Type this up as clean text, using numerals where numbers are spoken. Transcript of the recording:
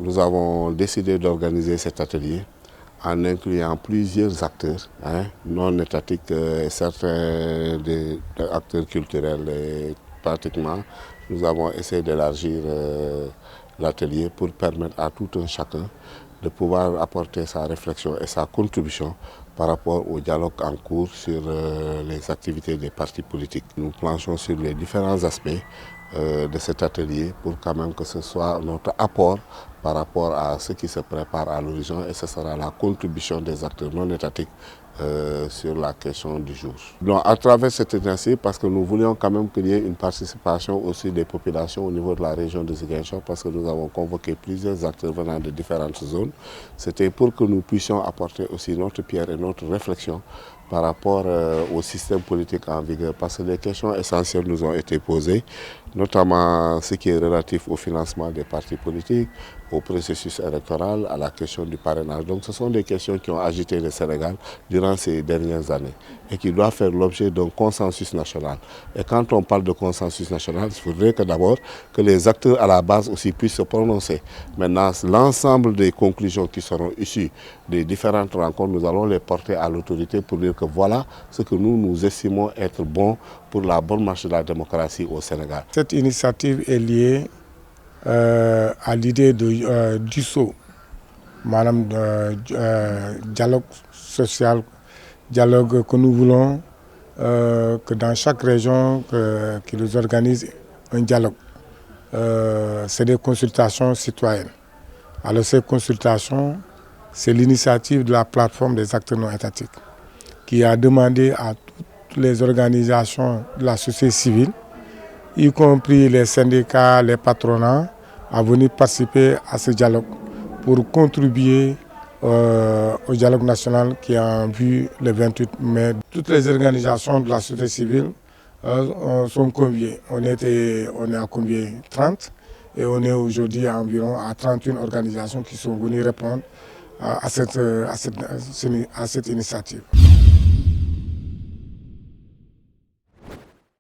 nous avons décidé d'organiser cet atelier en incluant plusieurs acteurs non étatiques, certains des acteurs culturels. Et pratiquement, nous avons essayé d'élargir l'atelier pour permettre à tout un chacun de pouvoir apporter sa réflexion et sa contribution par rapport au dialogue en cours sur les activités des partis politiques. Nous planchons sur les différents aspects de cet atelier pour quand même que ce soit notre apport par rapport à ce qui se prépare à l'horizon, et ce sera la contribution des acteurs non étatiques sur la question du jour. Donc, à travers cette initiative, parce que nous voulions quand même qu'il y ait une participation aussi des populations au niveau de la région de Ziguinchor, parce que nous avons convoqué plusieurs acteurs venant de différentes zones. C'était pour que nous puissions apporter aussi notre pierre et notre réflexion par rapport au système politique en vigueur, parce que des questions essentielles nous ont été posées, notamment ce qui est relatif au financement des partis politiques, au processus électoral, à la question du parrainage. Donc ce sont des questions qui ont agité le Sénégal durant ces dernières années et qui doivent faire l'objet d'un consensus national. Et quand on parle de consensus national, il faudrait que d'abord que les acteurs à la base aussi puissent se prononcer. Maintenant, l'ensemble des conclusions qui seront issues des différentes rencontres, nous allons les porter à l'autorité pour dire que voilà ce que nous estimons être bon pour la bonne marche de la démocratie au Sénégal. Cette initiative est liée à l'idée de DUSSO, madame, dialogue social, dialogue que nous voulons que dans chaque région qu'ils organisent un dialogue. C'est des consultations citoyennes. Alors ces consultations, c'est l'initiative de la plateforme des acteurs non étatiques qui a demandé à toutes les organisations de la société civile, y compris les syndicats, les patronats, à venir participer à ce dialogue pour contribuer au dialogue national qui est en vue le 28 mai. Toutes les organisations de la société civile sont conviées. On est à combien 30 et on est aujourd'hui environ à 31 organisations qui sont venues répondre à cette initiative.